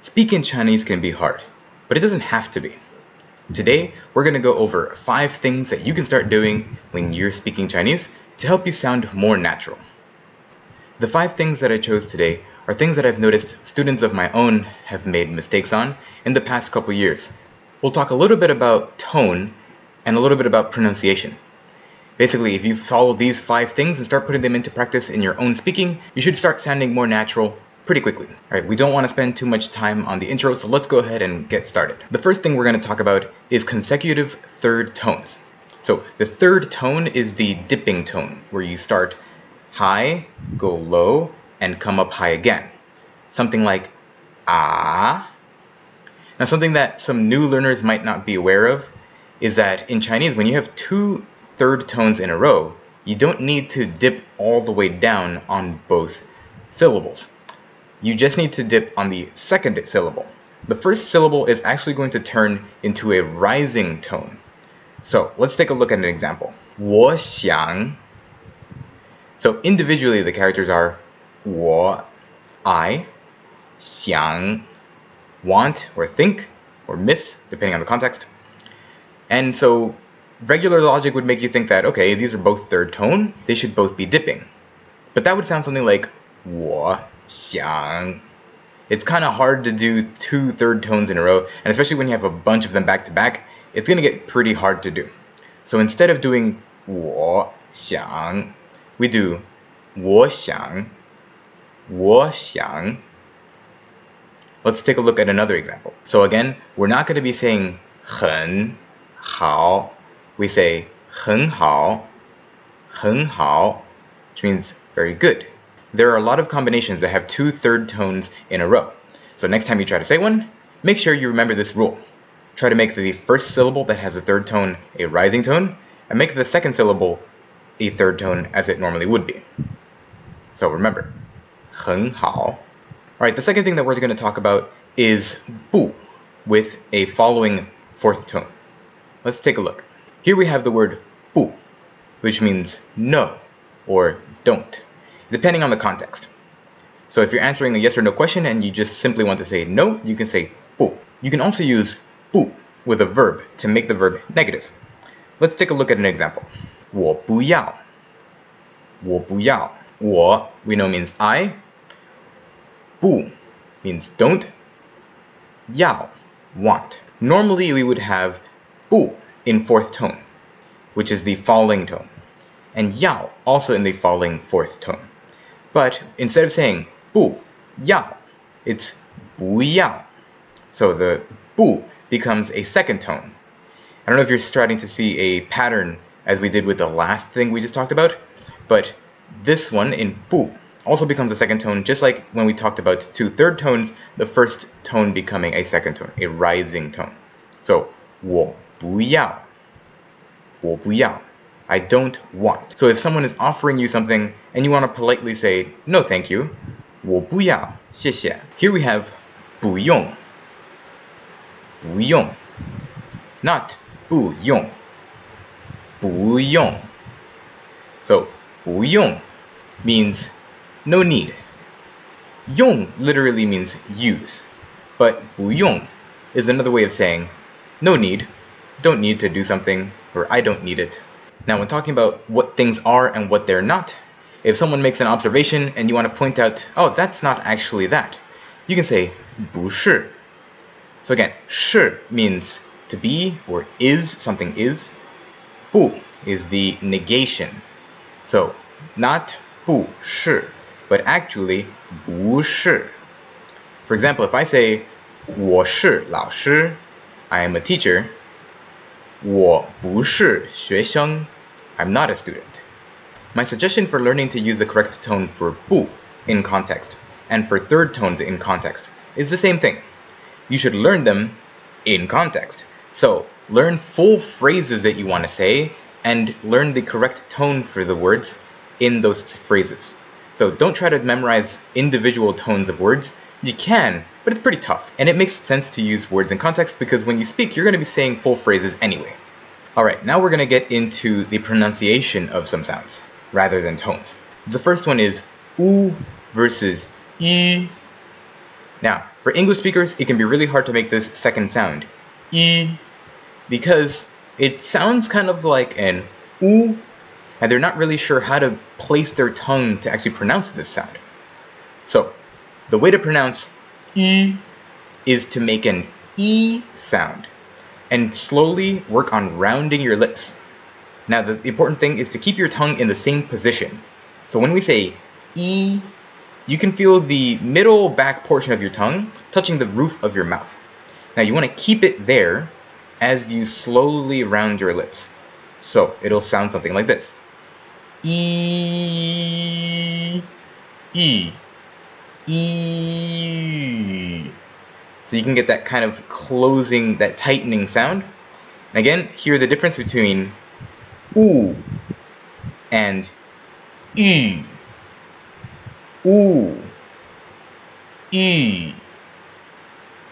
Speaking Chinese can be hard, but it doesn't have to be. Today, we're going to go over 5 things that you can start doing when you're speaking Chinese to help you sound more natural. The 5 things that I chose today are things that I've noticed students of my own have made mistakes on in the past couple years. We'll talk a little bit about tone and a little bit about pronunciation. Basically, if you follow these 5 things and start putting them into practice in your own speaking, you should start sounding more natural pretty quickly. Alright, we don't want to spend too much time on the intro, so let's go ahead and get started. The first thing we're going to talk about is consecutive third tones. So the third tone is the dipping tone, where you start high, go low, and come up high again. Something like ah. Now something that some new learners might not be aware of is that in Chinese, when you have 2 third tones in a row, you don't need to dip all the way down on both syllables. You just need to dip on the second syllable. The first syllable is actually going to turn into a rising tone. So let's take a look at an example. 我想. So individually the characters are 我, I, 想, want or think or miss, depending on the context. And so regular logic would make you think that, okay, these are both third tone, they should both be dipping. But that would sound something like 我想. It's kind of hard to do 2 third tones in a row, and especially when you have a bunch of them back to back, it's going to get pretty hard to do. So instead of doing 我想, we do 我想, 我想. Let's take a look at another example. So again, we're not going to be saying 很好. We say 很好, 很好, which means very good. There are a lot of combinations that have 2 third tones in a row. So next time you try to say one, make sure you remember this rule. Try to make the first syllable that has a third tone a rising tone, and make the second syllable a third tone as it normally would be. So remember, 很好. Alright, the second thing that we're going to talk about is 不 with a following 4th tone. Let's take a look. Here we have the word 不, which means no or don't, depending on the context. So if you're answering a yes or no question and you just simply want to say no, you can say 不. You can also use 不 with a verb to make the verb negative. Let's take a look at an example. 我不要. 我不要. 我, we know, means I. 不 means don't. 要, want. Normally we would have 不 in 4th tone, which is the falling tone, and 要 also in the falling 4th tone. But instead of saying 不要, it's 不要. So the 不 becomes a 2nd tone. I don't know if you're starting to see a pattern as we did with the last thing we just talked about, but this one in 不 also becomes a 2nd tone, just like when we talked about 2 third tones, the first tone becoming a 2nd tone, a rising tone. So 我不要, 我不要, I don't want. So if someone is offering you something and you want to politely say, no thank you, 我不要, 谢谢. Here we have 不用, 不用, not 不用, 不用. So 不用 means no need. 用 literally means use, but 不用 is another way of saying no need, don't need to do something, or I don't need it. Now when talking about what things are and what they're not, if someone makes an observation and you want to point out, oh, that's not actually that, you can say 不是. So again, 是 means to be or is, something is. 不 is the negation. So not 不是, but actually 不是. For example, if I say 我是老师, I am a teacher, 我不是学生, I'm not a student. My suggestion for learning to use the correct tone for 不 in context and for third tones in context is the same thing. You should learn them in context. So learn full phrases that you want to say and learn the correct tone for the words in those phrases. So don't try to memorize individual tones of words. You can, but it's pretty tough. And it makes sense to use words in context because when you speak, you're going to be saying full phrases anyway. Alright, now we're going to get into the pronunciation of some sounds, rather than tones. The first one is U versus Y. Now, For English speakers, it can be really hard to make this second sound, E, because it sounds kind of like an oo, and they're not really sure how to place their tongue to actually pronounce this sound. So, the way to pronounce E is to make an E sound, and slowly work on rounding your lips. Now, the important thing is to keep your tongue in the same position. So when we say E, you can feel the middle back portion of your tongue touching the roof of your mouth. Now you want to keep it there as you slowly round your lips. So it'll sound something like this. E, E, E. So you can get that kind of closing, that tightening sound. And again, hear the difference between oo and E. Ooh. E.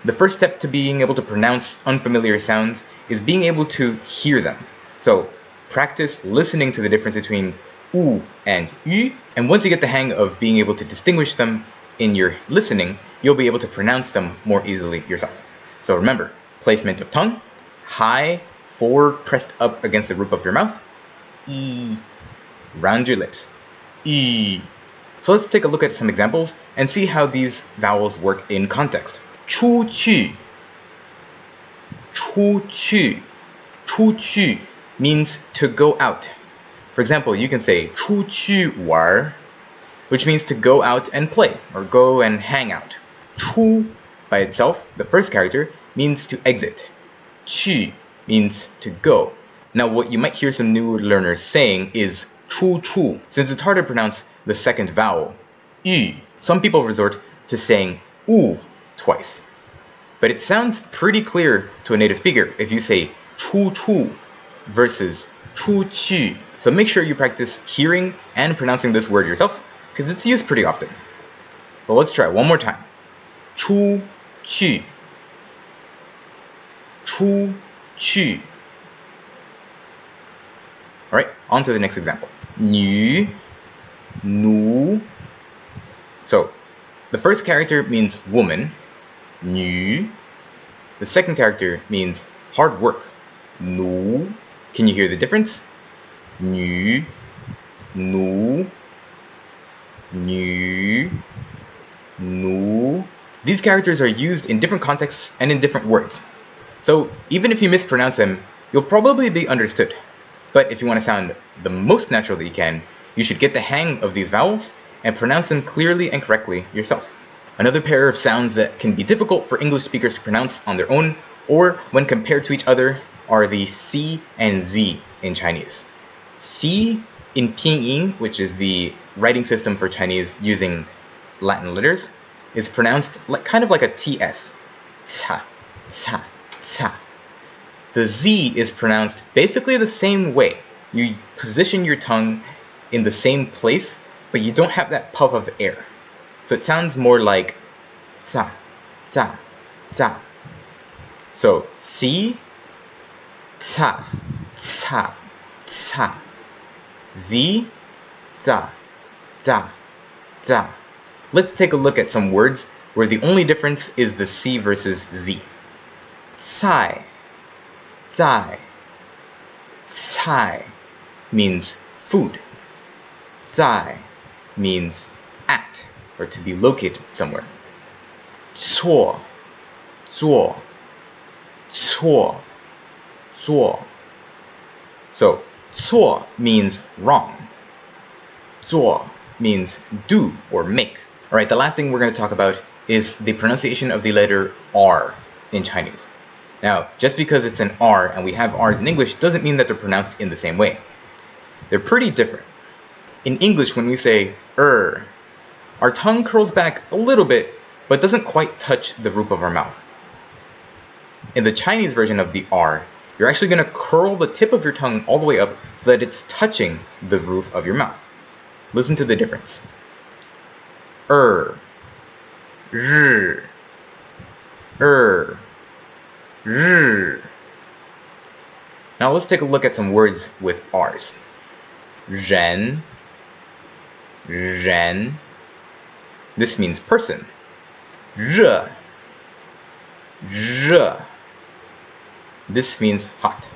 The first step to being able to pronounce unfamiliar sounds is being able to hear them. So practice listening to the difference between oo and ü, and once you get the hang of being able to distinguish them in your listening, you'll be able to pronounce them more easily yourself. So remember, placement of tongue, high, forward, pressed up against the roof of your mouth, E. Round your lips, E. So let's take a look at some examples and see how these vowels work in context. 出去, 出去, 出去 means to go out. For example, you can say 出去玩, which means to go out and play or go and hang out. 出 by itself, the first character, means to exit. 去 means to go. Now what you might hear some new learners saying is 出处, since it's hard to pronounce the second vowel, ü. Some people resort to saying u twice. But it sounds pretty clear to a native speaker if you say 出处 versus 出去. So make sure you practice hearing and pronouncing this word yourself, because it's used pretty often. So let's try one more time. 出去, 出去. Alright, on to the next example. 女, 奴. So, the first character means woman, 女. The second character means hard work, 奴. Can you hear the difference? 女, 奴, 女, 奴. These characters are used in different contexts and in different words. So, even if you mispronounce them, you'll probably be understood. But if you want to sound the most natural that you can, you should get the hang of these vowels and pronounce them clearly and correctly yourself. Another pair of sounds that can be difficult for English speakers to pronounce on their own or when compared to each other are the C and Z in Chinese. C in Pinyin, which is the writing system for Chinese using Latin letters, is pronounced kind of like a TS. Ca, ca, ca. The Z is pronounced basically the same way. You position your tongue in the same place, but you don't have that puff of air. So it sounds more like za, za, za. So C, ca, ca, ca. Z, za, za, za. Let's take a look at some words where the only difference is the C versus Z. Cai, zai. Cai means food. Zai means at, or to be located somewhere. 错, 做, 错, 做. So, 错 means wrong. 做 means do or make. Alright, the last thing we're going to talk about is the pronunciation of the letter R in Chinese. Now, just because it's an R and we have R's in English doesn't mean that they're pronounced in the same way. They're pretty different. In English, when we say our tongue curls back a little bit, but doesn't quite touch the roof of our mouth. In the Chinese version of the R, you're actually going to curl the tip of your tongue all the way up so that it's touching the roof of your mouth. Listen to the difference. R, R, R, R. Now let's take a look at some words with R's. 人, 人. This means person. 热,热. This means hot.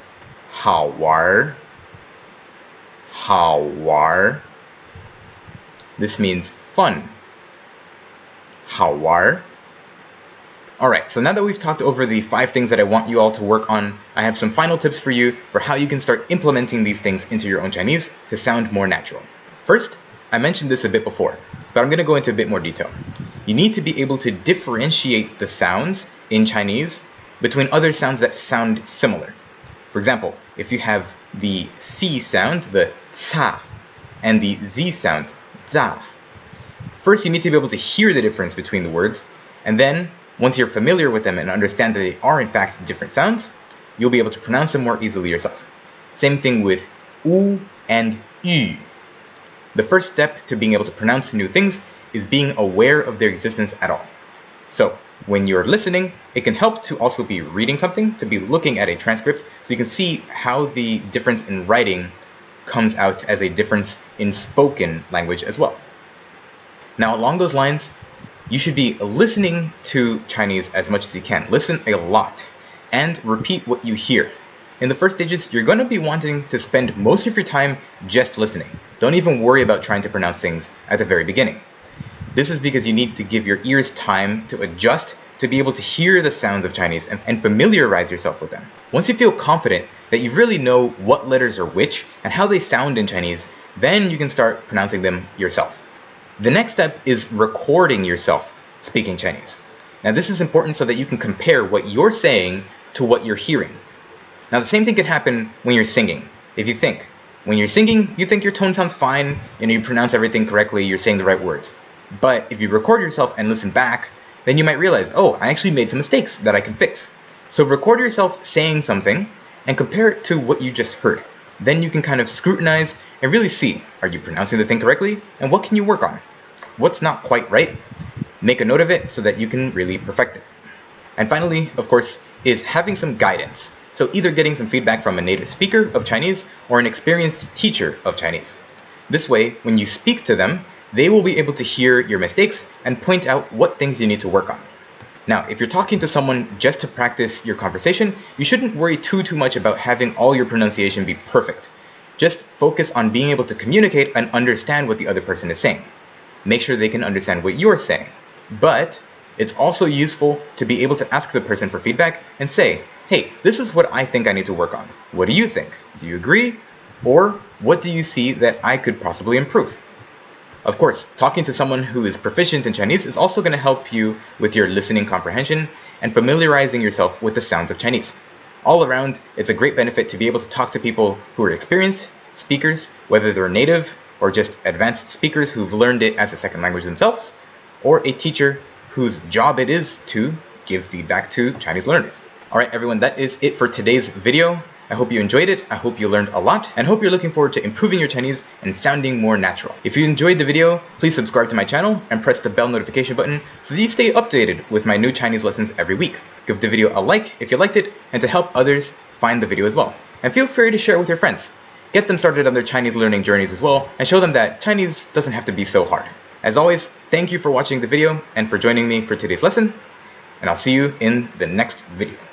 好玩. 好玩. This means fun. 好玩. Alright, so now that we've talked over the 5 things that I want you all to work on, I have some final tips for you for how you can start implementing these things into your own Chinese to sound more natural. First, I mentioned this a bit before, but I'm going to go into a bit more detail. You need to be able to differentiate the sounds in Chinese between other sounds that sound similar. For example, if you have the C sound, the ca, and the Z sound, za. First, you need to be able to hear the difference between the words, and then, once you're familiar with them and understand that they are in fact different sounds, you'll be able to pronounce them more easily yourself. Same thing with u and yu. The first step to being able to pronounce new things is being aware of their existence at all. So, when you're listening, it can help to also be reading something, to be looking at a transcript, so you can see how the difference in writing comes out as a difference in spoken language as well. Now, along those lines, you should be listening to Chinese as much as you can. Listen a lot and repeat what you hear. In the first stages, you're going to be wanting to spend most of your time just listening. Don't even worry about trying to pronounce things at the very beginning. This is because you need to give your ears time to adjust to be able to hear the sounds of Chinese and familiarize yourself with them. Once you feel confident that you really know what letters are which and how they sound in Chinese, then you can start pronouncing them yourself. The next step is recording yourself speaking Chinese. Now this is important so that you can compare what you're saying to what you're hearing. Now the same thing can happen when you're singing. If you think, when you're singing, you think your tone sounds fine, you pronounce everything correctly, you're saying the right words. But if you record yourself and listen back, then you might realize, oh, I actually made some mistakes that I can fix. So record yourself saying something and compare it to what you just heard. Then you can kind of scrutinize and really see, are you pronouncing the thing correctly? And what can you work on? What's not quite right? Make a note of it so that you can really perfect it. And finally, of course, is having some guidance. So either getting some feedback from a native speaker of Chinese or an experienced teacher of Chinese. This way, when you speak to them, they will be able to hear your mistakes and point out what things you need to work on. Now, if you're talking to someone just to practice your conversation, you shouldn't worry too much about having all your pronunciation be perfect. Just focus on being able to communicate and understand what the other person is saying. Make sure they can understand what you're saying. But it's also useful to be able to ask the person for feedback and say, hey, this is what I think I need to work on. What do you think? Do you agree? Or what do you see that I could possibly improve? Of course, talking to someone who is proficient in Chinese is also going to help you with your listening comprehension and familiarizing yourself with the sounds of Chinese. All around, it's a great benefit to be able to talk to people who are experienced speakers, whether they're native or just advanced speakers who've learned it as a second language themselves, or a teacher whose job it is to give feedback to Chinese learners. Alright everyone, that is it for today's video. I hope you enjoyed it, I hope you learned a lot, and hope you're looking forward to improving your Chinese and sounding more natural. If you enjoyed the video, please subscribe to my channel and press the bell notification button so that you stay updated with my new Chinese lessons every week. Give the video a like if you liked it, and to help others find the video as well. And feel free to share it with your friends. Get them started on their Chinese learning journeys as well, and show them that Chinese doesn't have to be so hard. As always, thank you for watching the video and for joining me for today's lesson, and I'll see you in the next video.